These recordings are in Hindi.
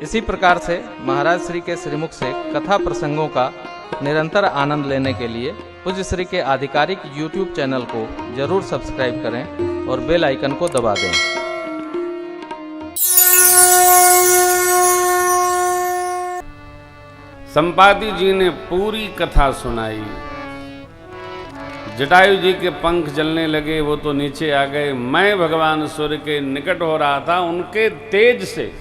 इसी प्रकार से महाराज श्री के श्रीमुख से कथा प्रसंगों का निरंतर आनंद लेने के लिए पूज्य श्री के आधिकारिक YouTube चैनल को जरूर सब्सक्राइब करें और बेल आइकन को दबा दें। संपाति जी ने पूरी कथा सुनाई। जटायु जी के पंख जलने लगे, वो तो नीचे आ गए। मैं भगवान सूर्य के निकट हो रहा था, उनके तेज से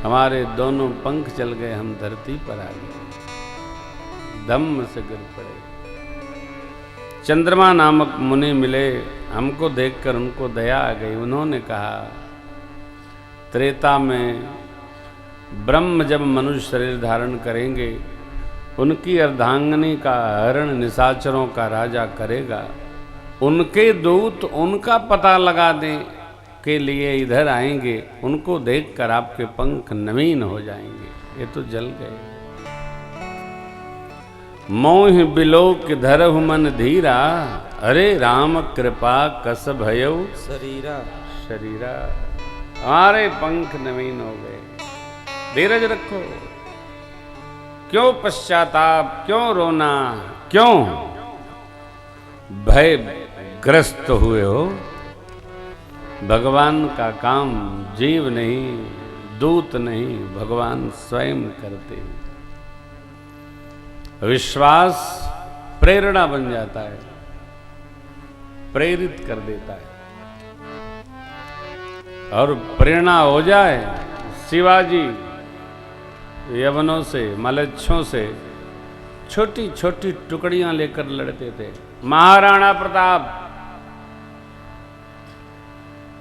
हमारे दोनों पंख जल गए, हम धरती पर आ गए, धम्म से गिर पड़े। चंद्रमा नामक मुनि मिले, हमको देखकर उनको दया आ गई। उन्होंने कहा, त्रेता में ब्रह्म जब मनुष्य शरीर धारण करेंगे, उनकी अर्धांगिनी का हरण निशाचरों का राजा करेगा। उनके दूत उनका पता लगा दें के लिए इधर आएंगे, उनको देखकर आपके पंख नवीन हो जाएंगे। ये तो जल गए। मोह बिलोक धरहु मन धीरा, अरे राम कृपा कस भयो शरीरा शरीरा। हमारे पंख नवीन हो गए। धीरज रखो, क्यों पश्चाताप, क्यों रोना, क्यों भय ग्रस्त हुए हो? भगवान का काम जीव नहीं, दूत नहीं, भगवान स्वयं करते हैं। विश्वास प्रेरणा बन जाता है, प्रेरित कर देता है। और प्रेरणा हो जाए, शिवाजी यवनों से, मलच्छों से छोटी छोटी टुकड़ियां लेकर लड़ते थे। महाराणा प्रताप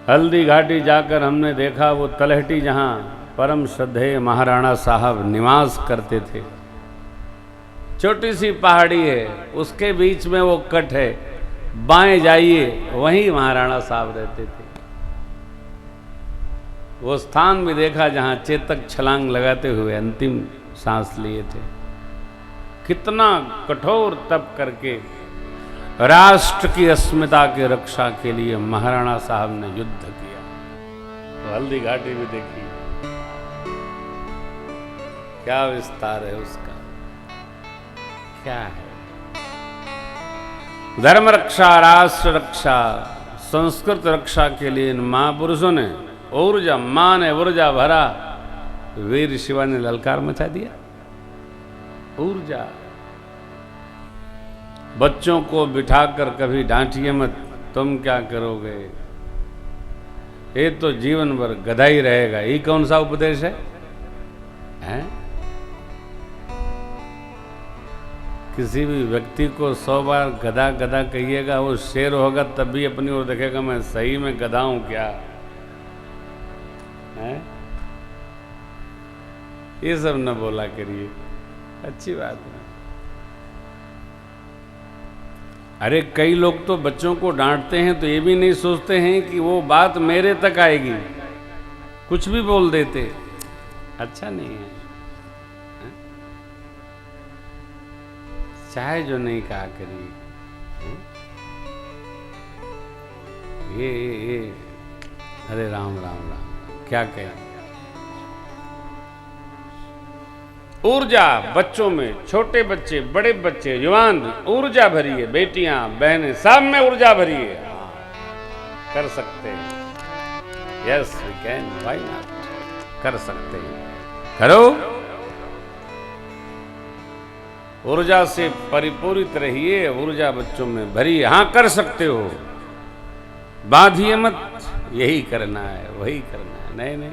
हल्दी घाटी जाकर हमने देखा, वो तलहटी जहां परम श्रद्धेय महाराणा साहब निवास करते थे, छोटी सी पहाड़ी है, उसके बीच में वो कट है, बाएं जाइए वहीं महाराणा साहब रहते थे। वो स्थान भी देखा जहां चेतक छलांग लगाते हुए अंतिम सांस लिए थे। कितना कठोर तप करके राष्ट्र की अस्मिता की रक्षा के लिए महाराणा साहब ने युद्ध किया। तो हल्दी घाटी भी देखी, क्या विस्तार है उसका, क्या है। धर्म रक्षा, राष्ट्र रक्षा, संस्कृत रक्षा के लिए इन महापुरुषों ने ऊर्जा, मां ने ऊर्जा भरा, वीर शिवा ने ललकार मचा दिया। ऊर्जा। बच्चों को बिठाकर कभी डांटिए मत, तुम क्या करोगे, ये तो जीवन भर गधा ही रहेगा। ये कौन सा उपदेश है? किसी भी व्यक्ति को 100 बार गधा गधा कहिएगा, वो शेर होगा तब भी अपनी ओर देखेगा, मैं सही में गधा हूं क्या है? ये सब न बोला करिए, अच्छी बात है। अरे कई लोग तो बच्चों को डांटते हैं तो ये भी नहीं सोचते हैं कि वो बात मेरे तक आएगी, कुछ भी बोल देते, अच्छा नहीं है। चाहे जो नहीं कहा करिए। ये अरे राम राम राम, क्या कहें। ऊर्जा बच्चों में, छोटे बच्चे, बड़े बच्चे, जवान, ऊर्जा भरी है। बेटियां, बहनें, सब में ऊर्जा भरी है। कर सकते हैं। Yes we can, why not, कर सकते हैं, करो। ऊर्जा से परिपूरित रहिए, ऊर्जा बच्चों में भरी है। हाँ कर सकते हो, बाधिए मत, यही करना है, वही करना है। नहीं नहीं,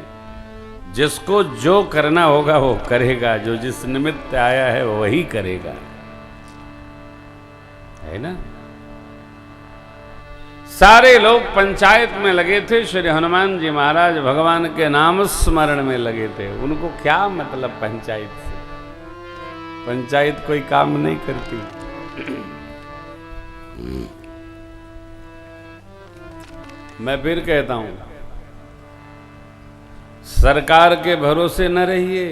जिसको जो करना होगा वो करेगा, जो जिस निमित्त आया है वही करेगा, है ना। सारे लोग पंचायत में लगे थे, श्री हनुमान जी महाराज भगवान के नाम स्मरण में लगे थे। उनको क्या मतलब पंचायत से, पंचायत कोई काम नहीं करती। मैं फिर कहता हूं, सरकार के भरोसे न रहिए,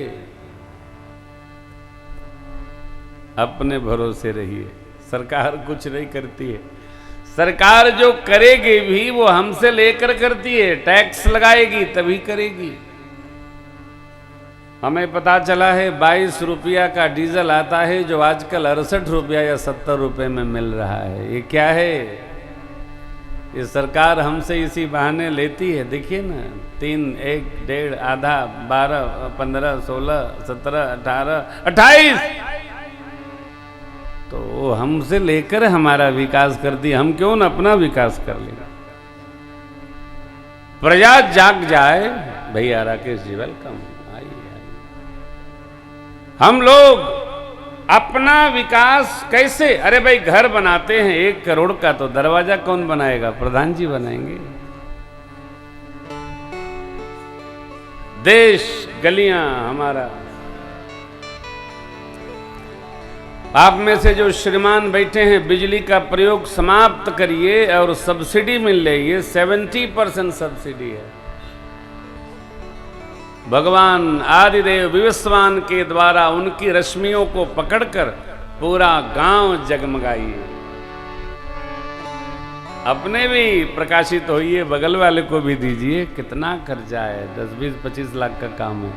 अपने भरोसे रहिए। सरकार कुछ नहीं करती है, सरकार जो करेगी भी वो हमसे लेकर करती है, टैक्स लगाएगी तभी करेगी। हमें पता चला है 22 रुपया का डीजल आता है जो आजकल 68 रुपया या 70 रुपये में मिल रहा है। ये क्या है? ये सरकार हमसे इसी बहाने लेती है। देखिए ना, 3, 1, 1.5, आधा, 12, 15, 16, 17, 18, 28 तो हमसे लेकर हमारा विकास करती है। हम क्यों न अपना विकास कर लें? प्रजा जाग जाए। भैया राकेश जी वेलकम। हम लोग अपना विकास कैसे? अरे भाई घर बनाते हैं 1 करोड़ का तो दरवाजा कौन बनाएगा? प्रधान जी बनाएंगे। देश गलियां हमारा। आप में से जो श्रीमान बैठे हैं, बिजली का प्रयोग समाप्त करिए और सब्सिडी मिल रही है। 70% सब्सिडी है। भगवान आदिदेव विवस्वान के द्वारा उनकी रश्मियों को पकड़कर पूरा गांव जगमगाइए। अपने भी प्रकाशित होइए, बगल वाले को भी दीजिए। कितना खर्चा है? 10, 20, 25 लाख का काम है।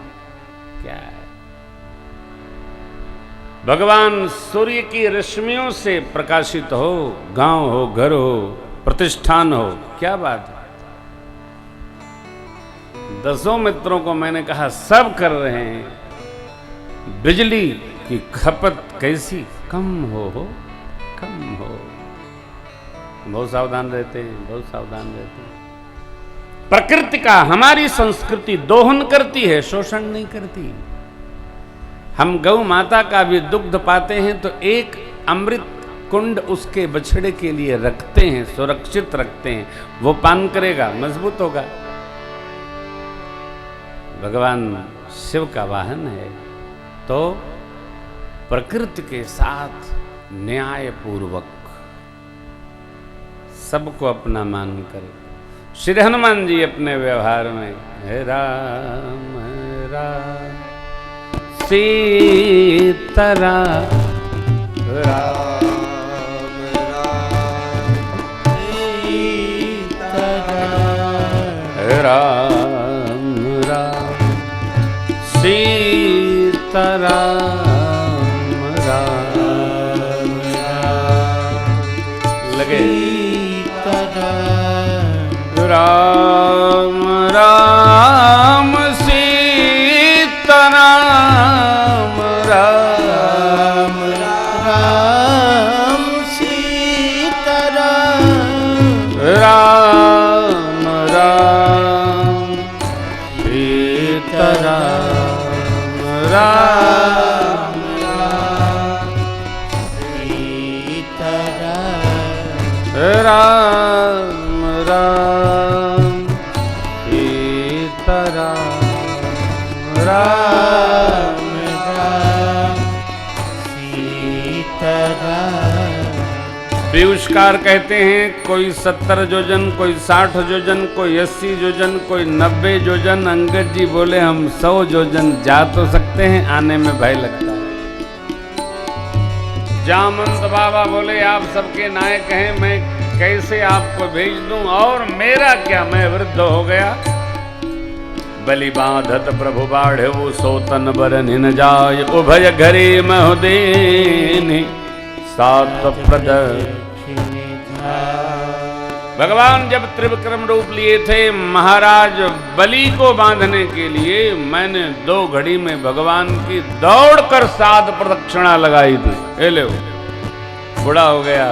क्या है? भगवान सूर्य की रश्मियों से प्रकाशित हो, गांव हो, घर हो, प्रतिष्ठान हो। क्या बात है? 10 मित्रों को मैंने कहा, सब कर रहे हैं। बिजली की खपत कैसी कम हो कम हो। बहुत सावधान रहते हैं, बहुत सावधान रहते हैं। प्रकृति का हमारी संस्कृति दोहन करती है, शोषण नहीं करती। हम गौ माता का भी दुग्ध पाते हैं तो एक अमृत कुंड उसके बछड़े के लिए रखते हैं, सुरक्षित रखते हैं। वो पान करेगा, मजबूत होगा। भगवान शिव का वाहन है तो प्रकृति के साथ न्याय पूर्वक सबको अपना मानकर श्री हनुमान जी अपने व्यवहार में हे राम राम सीताराम राम राम राम सीताराम राम लगे राम राम सीताराम राम राम सीताराम राम राम सीताराम राम राम सीताराम राम राम सीताराम राम राम सीताराम। पीयूषकार कहते हैं कोई 70 योजन, कोई 60 योजन, कोई 80 योजन, कोई 90 योजन। अंगद जी बोले हम 100 योजन जा तो सकते हैं, आने में भय लगता है। जामंत बाबा बोले आप सबके नायक हैं, मैं कैसे आपको भेज दूं? और मेरा क्या, मैं वृद्ध हो गया। बलि बांधत प्रभु बाढ़े वो सोतन बरन न जाय, उभय घरे महोदेनि सात प्रद। भगवान जब त्रिविक्रम रूप लिए थे महाराज बलि को बांधने के लिए, मैंने 2 घड़ी में भगवान की दौड़कर 7 प्रदक्षिणा लगाई थी। ले लो, बूढ़ा हो गया।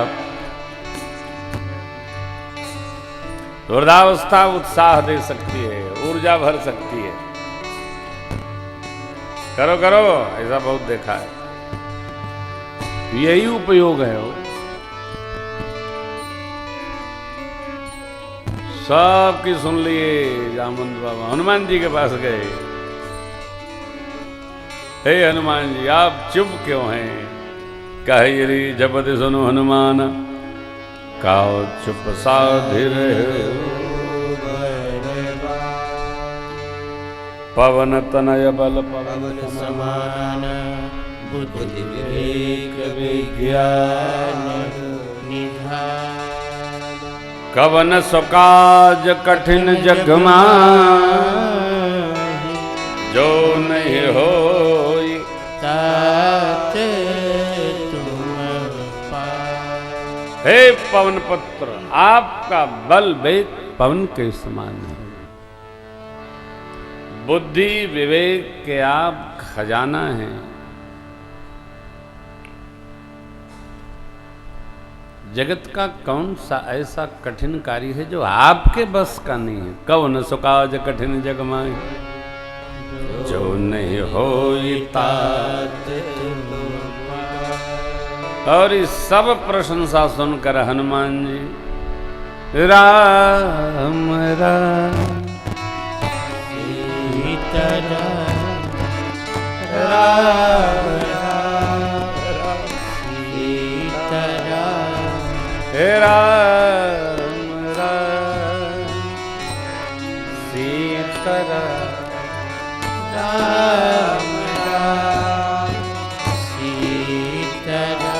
वृद्धावस्था उत्साह दे सकती है, ऊर्जा भर सकती है। करो करो, ऐसा बहुत देखा है। यही उपयोग है। वो सबकी सुन लिए जामवंत बाबा, हनुमान जी के पास गए। हे हनुमान जी आप चुप क्यों हैं? कहिरी जपति सुनो हनुमान, काओ चुप साधिर पवन तनय बल पवन समान, बुद्धि विवेक विज्ञान निधान। कवन सुकाज कठिन जग माहि, जो नहीं होई तात तुम पार। हे पवन पुत्र, आपका बल वेग पवन के समान है। बुद्धि विवेक के आप खजाना हैं। जगत का कौन सा ऐसा कठिन कार्य है जो आपके बस का नहीं है। कौन सुकाज कठिन जग माई, जो नहीं होई तात। और इस सब प्रशंसा सुनकर हनुमान जी राम राम सीता राम राम सीता राम हे राम राम सीता राम राम सीता राम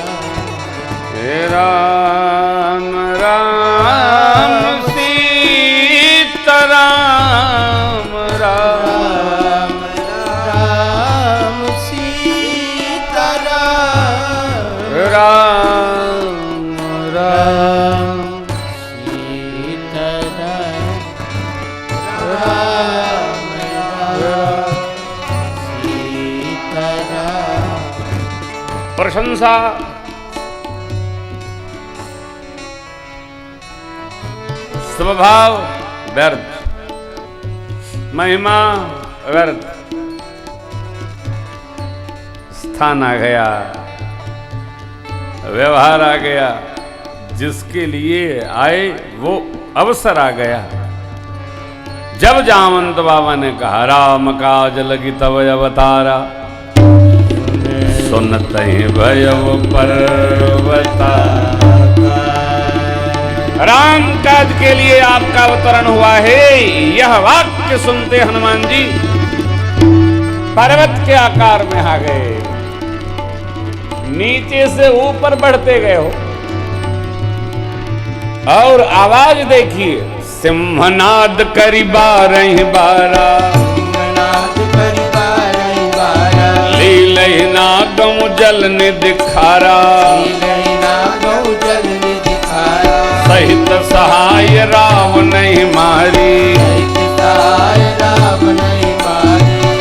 हे राम राम सीता राम राम राम सीता राम राम राम सीता राम राम सीता राम। प्रशंसा स्वभाव व्यर्थ, महिमा व्यर्थ, स्थान आ गया, व्यवहार आ गया, जिसके लिए आए वो अवसर आ गया। जब जामवंत बाबा ने कहा राम काज लगी तब अवतारा, सुनत ही भयव पर्वता। राम काज के लिए आपका अवतरण हुआ है, यह वाक्य सुनते हनुमान जी पर्वत के आकार में आ गए, नीचे से ऊपर बढ़ते गए हो। और आवाज देखिए, सिंहनाद करी बारह बारा, लीलहि नागम जल निदिखारा, सहित सहाय राम नहीं मारी,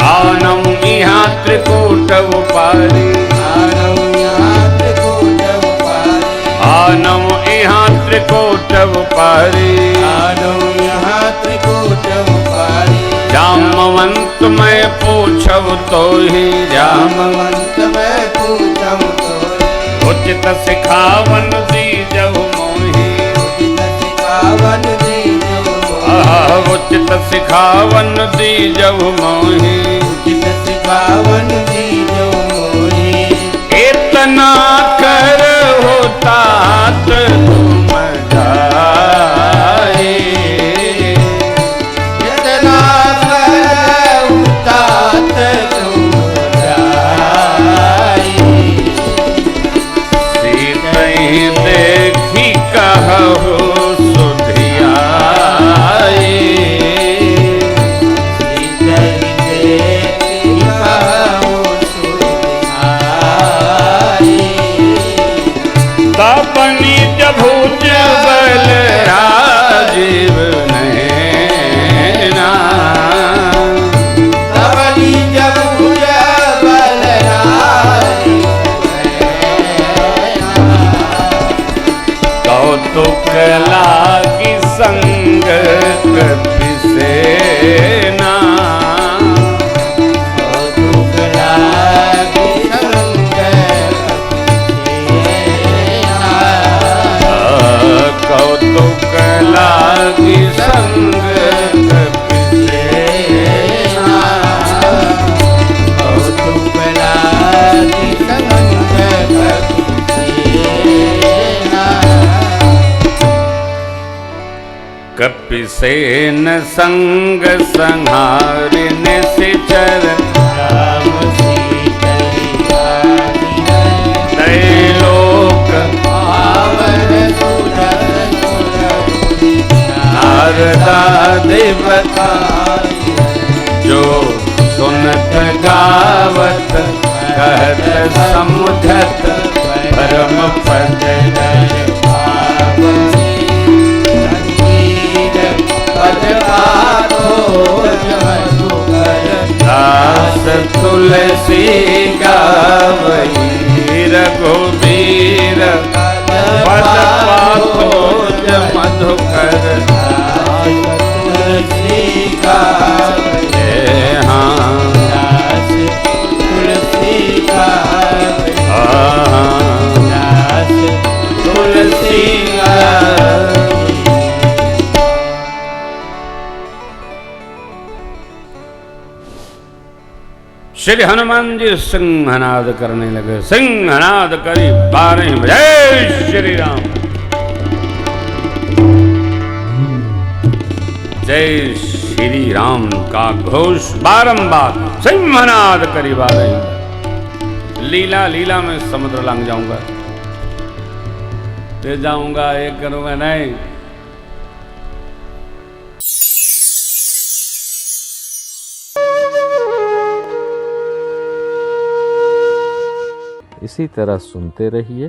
आनम यहाँ त्रिकूट उपारी, आनम यहाँ त्रिकूट उपारी, जामवंत मैं पूछब तो ही जामवंत मैं पूछब तो ही, उचित सिखावन दीजहु मोहि, उचित सिखावन दीजहु मोहि, उचित सिखावन दीजहु मोहि, उचित सिखावन दीजहु मोहि। इतना कर होता तुम जाए, इतना कर उतात तुम जाए, सीतहि देखी कहु सुधियाए, सीतहि देखी कहु सुधियाए, तब निज भुज बल राजीव नैना, तब निज भुज बल राजीव नैना, कौतुक लागी संग कपि सेना, कौतुक लागी संग कपि सेना, कौतुक लागी संग कपि सेना, कौतुक लागी संग कपि सेना, कपिसेन संग संहारिन सिचर, राम सीतहि आदि त्रैलोक पावन सुरत सुरगुनि, नारदादि बखाई, जो सुन गावत कहत समुझत परम पद दास तुलसी गावई रघुबीर पद पाथोज मधुकर तुलसी गावई हाँ दास तुलसी गावई दास तुलसी गावई। श्री हनुमान जी सिंहनाद करने लगे। सिंहनाद करी 12 बजे श्री राम। जय श्री राम का घोष बारंबार सिंहनाद करी 12। लीला लीला में समुद्र लंघ जाऊंगा, ले जाऊंगा, एक करूंगा नहीं। इसी तरह सुनते रहिए।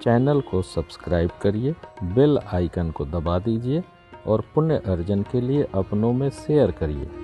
चैनल को सब्सक्राइब करिए, बेल आइकन को दबा दीजिए और पुण्य अर्जन के लिए अपनों में शेयर करिए।